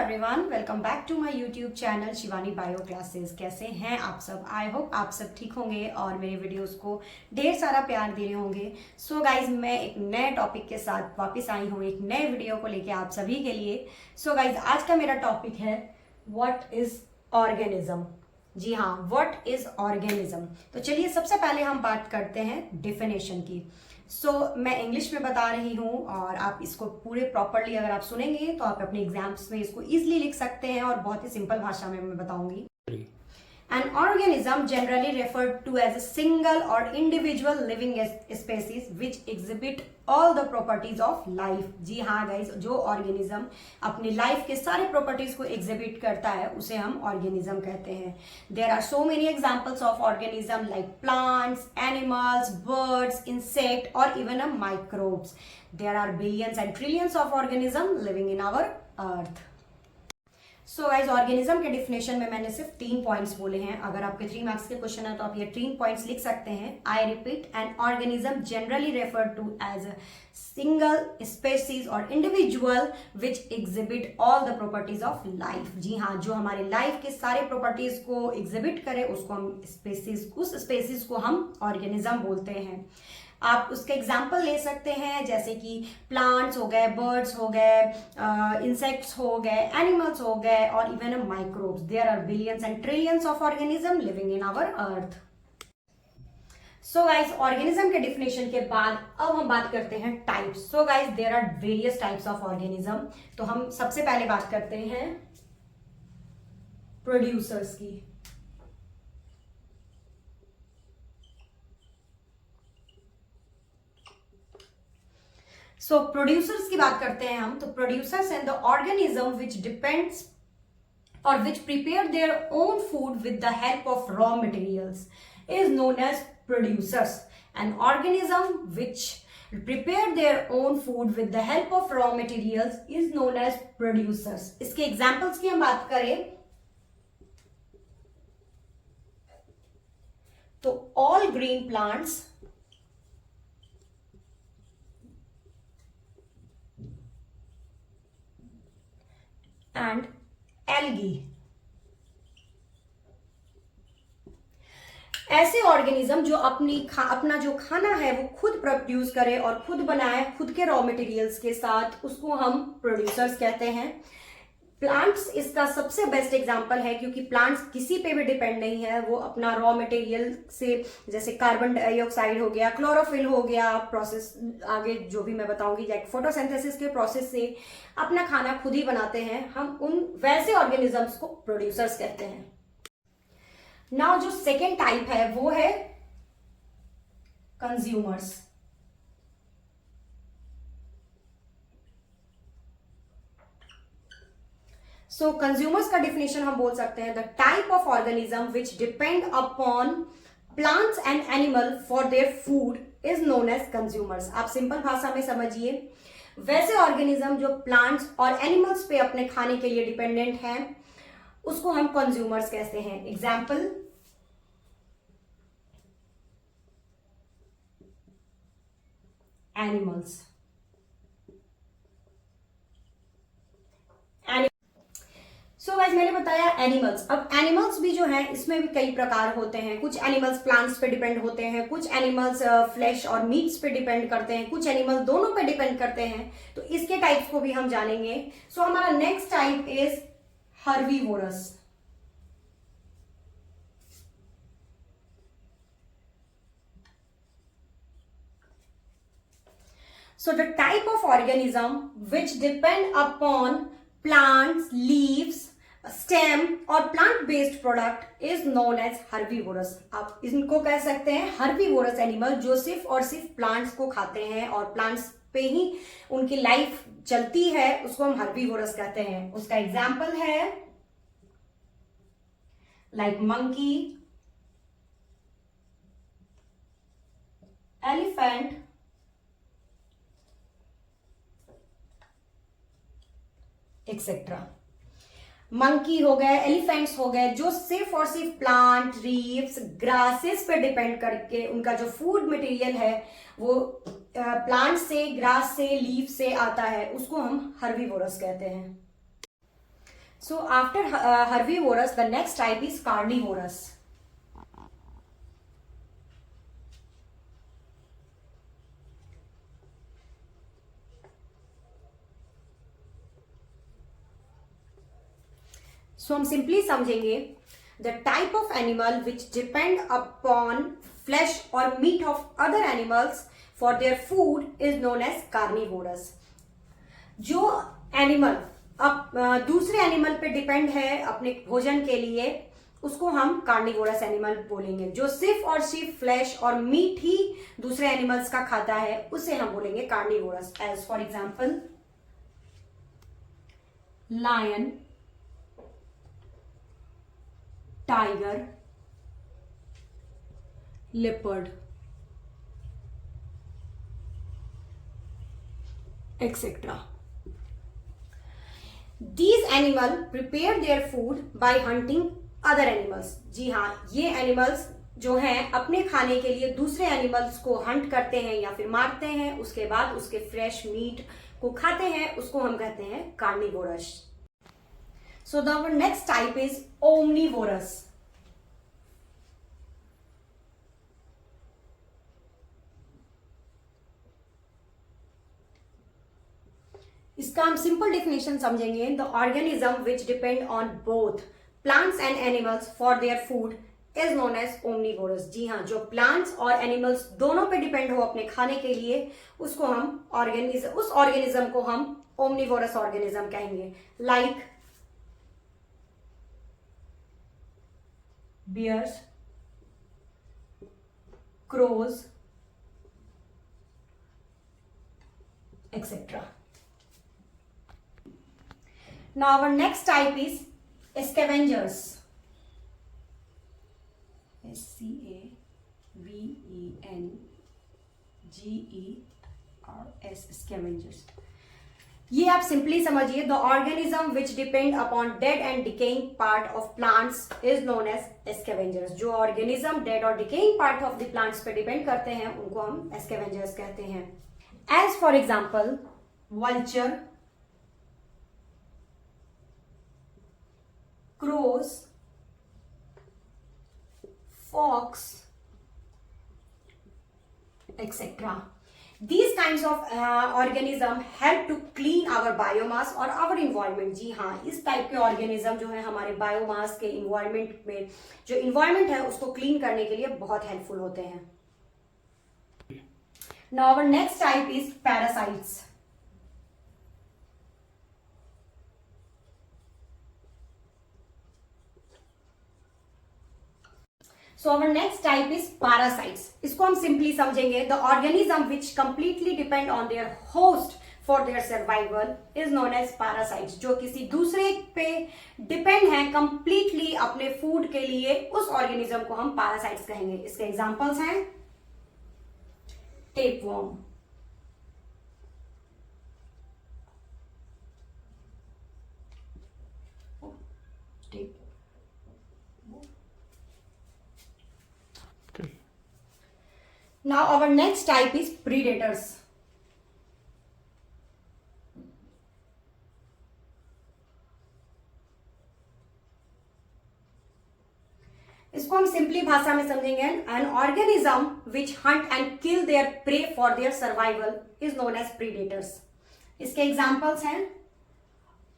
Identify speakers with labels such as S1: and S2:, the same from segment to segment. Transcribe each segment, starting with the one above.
S1: Everyone, welcome back to my YouTube channel Shivani bio classes. कैसे हैं आप सब? आई होप आप सब ठीक होंगे और मेरे वीडियोस को ढेर सारा प्यार दे रहे होंगे। सो गाइज, मैं एक नए टॉपिक के साथ वापस आई हूँ, एक नए वीडियो को लेके आप सभी के लिए। सो गाइज, आज का मेरा टॉपिक है व्हाट इज ऑर्गेनिज्म। जी हाँ, व्हाट इज ऑर्गेनिज्म। तो चलिए सबसे पहले हम बात करते हैं डिफिनेशन की। मैं इंग्लिश में बता रही हूँ और आप इसको पूरे प्रॉपरली अगर आप सुनेंगे तो आप अपने एग्जाम्स में इसको इजीली लिख सकते हैं और बहुत ही सिंपल भाषा में मैं बताऊंगी। An organism generally referred to as a single or individual living species which exhibit all the properties of life। जी हाँ गाइज, जो ऑर्गेनिज्म अपनी लाइफ के सारे प्रॉपर्टीज को एग्जिबिट करता है उसे हम ऑर्गेनिज्म कहते हैं। There are so many examples of organism like plants, animals, birds, insect और even a microbes. There are billions and trillions of organism living in our earth. So guys, organism के definition में मैंने सिर्फ 3 points बोले हैं। अगर आपके 3 marks के क्वेश्चन है तो आप ये 3 पॉइंट्स लिख सकते हैं। I repeat, an organism generally refer to as a single species or individual which exhibit all the properties of life. जी हाँ, जो हमारे लाइफ के सारे प्रॉपर्टीज को एग्जिबिट करे उसको हम स्पेसीज, उस स्पेसीज को हम ऑर्गेनिज्म बोलते हैं। आप उसके एग्जाम्पल ले सकते हैं जैसे कि प्लांट्स हो गए, बर्ड्स हो गए, इंसेक्ट्स हो गए, एनिमल्स हो गए और even microbes. There are billions and trillions of organism living in our earth. So guys, organism के डिफिनेशन के बाद अब हम बात करते हैं types. So guys, there are various types of organism. तो हम सबसे पहले बात करते हैं प्रोड्यूसर्स की। प्रोड्यूसर्स की बात करते हैं हम। तो producers and the organism which depends or which prepare their own food with the help of raw materials is known as producers. An organism which prepare their own food with the help of raw materials is known as producers। इसके examples की हम बात करें तो all green plants and algae। ऐसे organism जो अपना जो खाना है वो खुद प्रोड्यूस करे और खुद बनाए खुद के रॉ मटेरियल्स के साथ, उसको हम प्रोड्यूसर्स कहते हैं। प्लांट्स इसका सबसे बेस्ट एग्जांपल है क्योंकि प्लांट्स किसी पे भी डिपेंड नहीं है। वो अपना रॉ मटेरियल से, जैसे कार्बन डाइऑक्साइड हो गया, क्लोरोफिल हो गया, प्रोसेस आगे जो भी मैं बताऊंगी, लाइक फोटोसिंथेसिस के प्रोसेस से अपना खाना खुद ही बनाते हैं। हम उन वैसे ऑर्गेनिजम्स को प्रोड्यूसर्स कहते हैं। नाउ जो सेकेंड टाइप है वो है कंज्यूमर्स। कंज्यूमर्स का डिफिनेशन हम बोल सकते हैं the type of organism which depend upon plants and animal for their food is known as consumers. आप सिंपल भाषा में समझिए, वैसे ऑर्गेनिज्म जो प्लांट्स और एनिमल्स पे अपने खाने के लिए डिपेंडेंट हैं उसको हम कंज्यूमर्स कहते हैं। Example, animals. गाइस, मैंने बताया एनिमल्स। अब एनिमल्स भी जो है इसमें भी कई प्रकार होते हैं। कुछ एनिमल्स प्लांट्स पे डिपेंड होते हैं, कुछ एनिमल्स फ्लैश और मीट्स पे डिपेंड करते हैं, कुछ एनिमल्स दोनों पे डिपेंड करते हैं। तो इसके टाइप्स को भी हम जानेंगे। हमारा next type is herbivorous. The type of organism which depend upon plants, leaves, stem और plant based product is known as herbivorous। आप इनको कह सकते हैं herbivorous एनिमल जो सिर्फ और सिर्फ प्लांट्स को खाते हैं और प्लांट्स पे ही उनकी लाइफ चलती है, उसको हम herbivorous कहते हैं। उसका एग्जाम्पल है like monkey, elephant, etcetera. Monkey हो गए, एलिफेंट्स हो गए जो सिर्फ और सिर्फ प्लांट, लीव्स, ग्रासेस पे डिपेंड करके उनका जो फूड मटेरियल है वो प्लांट से, ग्रास से, लीफ से आता है, उसको हम हर्बीवोरस कहते हैं। So after herbivorous, the next type is carnivorous. So हम सिंपली समझेंगे the type of animal which depend upon flesh or meat of other animals for their food is known as carnivorous. जो animal दूसरे animal पे depend है अपने भोजन के लिए, उसको हम कार्निवोरस एनिमल बोलेंगे. जो सिर्फ और सिर्फ फ्लैश और मीट ही दूसरे एनिमल्स का खाता है, उसे हम बोलेंगे carnivorous. As for example lion, tiger, leopard, etc. These animal prepare their food by hunting other animals. जी हाँ, ये एनिमल्स जो हैं अपने खाने के लिए दूसरे एनिमल्स को हंट करते हैं या फिर मारते हैं, उसके बाद उसके फ्रेश मीट को खाते हैं, उसको हम कहते हैं carnivorous. So the next type is omnivorous. इसका हम सिंपल डेफिनेशन समझेंगे. The organism which depend on both plants and animals for their food is known as omnivorous. जी हाँ, जो प्लांट्स और एनिमल्स दोनों पे डिपेंड हो अपने खाने के लिए, उसको हम उस ऑर्गेनिज्म को हम ओमनिवोरस ऑर्गेनिज्म कहेंगे. Like bears, crows, etc. Now our next type is scavengers. SCAVENGERS, scavengers. ये आप सिंपली समझिए. The organism which depend upon dead and decaying part of plants is known as scavengers. जो organism dead और decaying part of the plants पे depend करते हैं, उनको हम स्कैवेंजर्स कहते हैं. As for example vulture, crows, fox, etc. These kinds of organism help to clean our biomass or our environment. जी हाँ, इस टाइप के ऑर्गेनिज्म जो है हमारे बायोमास के इन्वायरमेंट में, जो इन्वायरमेंट है उसको क्लीन करने के लिए बहुत हेल्पफुल होते हैं. Now our next type is parasites. So our next type is parasites. इसको हम सिंपली समझेंगे. The organism which completely depend on their host for their survival is known as parasites. जो किसी दूसरे पे डिपेंड है कंप्लीटली अपने फूड के लिए, उस ऑर्गेनिज्म को हम पैरासाइट्स कहेंगे. इसके एग्जांपल्स हैं tapeworm, Now our next type is predators. इसको हम सिंपली भाषा में समझेंगे. An organism which hunt and kill their prey for their survival is known as predators. इसके एग्जांपल्स हैं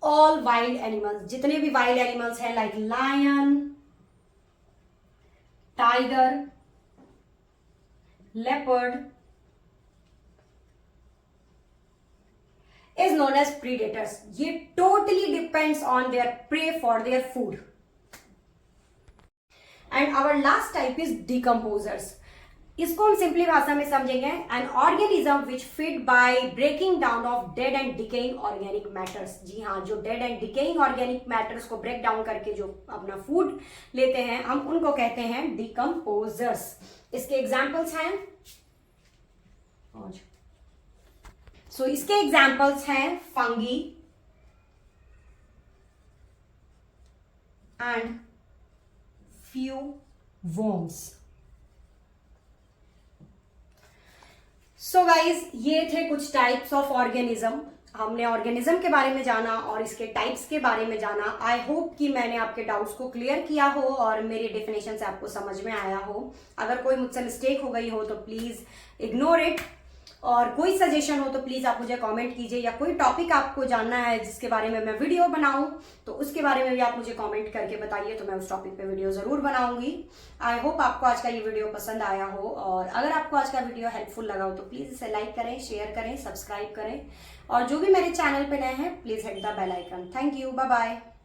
S1: ऑल वाइल्ड एनिमल्स. जितने भी वाइल्ड एनिमल्स हैं like lion, tiger, leopard is known as predators. ये totally depends on their prey for their food. And our last type is decomposers. इसको हम simply भाषा में समझेंगे. An organism which feed by breaking down of dead and decaying organic matters. जी हाँ, जो dead and decaying organic matters को break down करके जो अपना फूड लेते हैं, हम उनको कहते हैं डिकम्पोजर्स. इसके एग्जाम्पल्स हैं इसके एग्जाम्पल्स हैं fungi and few worms. So guys, ये थे कुछ टाइप्स ऑफ ऑर्गेनिज्म. हमने ऑर्गेनिज्म के बारे में जाना और इसके टाइप्स के बारे में जाना। आई होप कि मैंने आपके डाउट्स को क्लियर किया हो और मेरी डेफिनेशन से आपको समझ में आया हो। अगर कोई मुझसे मिस्टेक हो गई हो तो प्लीज़ इग्नोर इट, और कोई सजेशन हो तो प्लीज़ आप मुझे कमेंट कीजिए, या कोई टॉपिक आपको जानना है जिसके बारे में मैं वीडियो बनाऊं तो उसके बारे में भी आप मुझे कमेंट करके बताइए, तो मैं उस टॉपिक पे वीडियो ज़रूर बनाऊंगी। आई होप आपको आज का ये वीडियो पसंद आया हो, और अगर आपको आज का वीडियो हेल्पफुल लगा हो तो प्लीज़ इसे लाइक करें, शेयर करें, सब्सक्राइब करें, और जो भी मेरे चैनल पर नए हैं please hit the bell icon. Thank you, bye bye.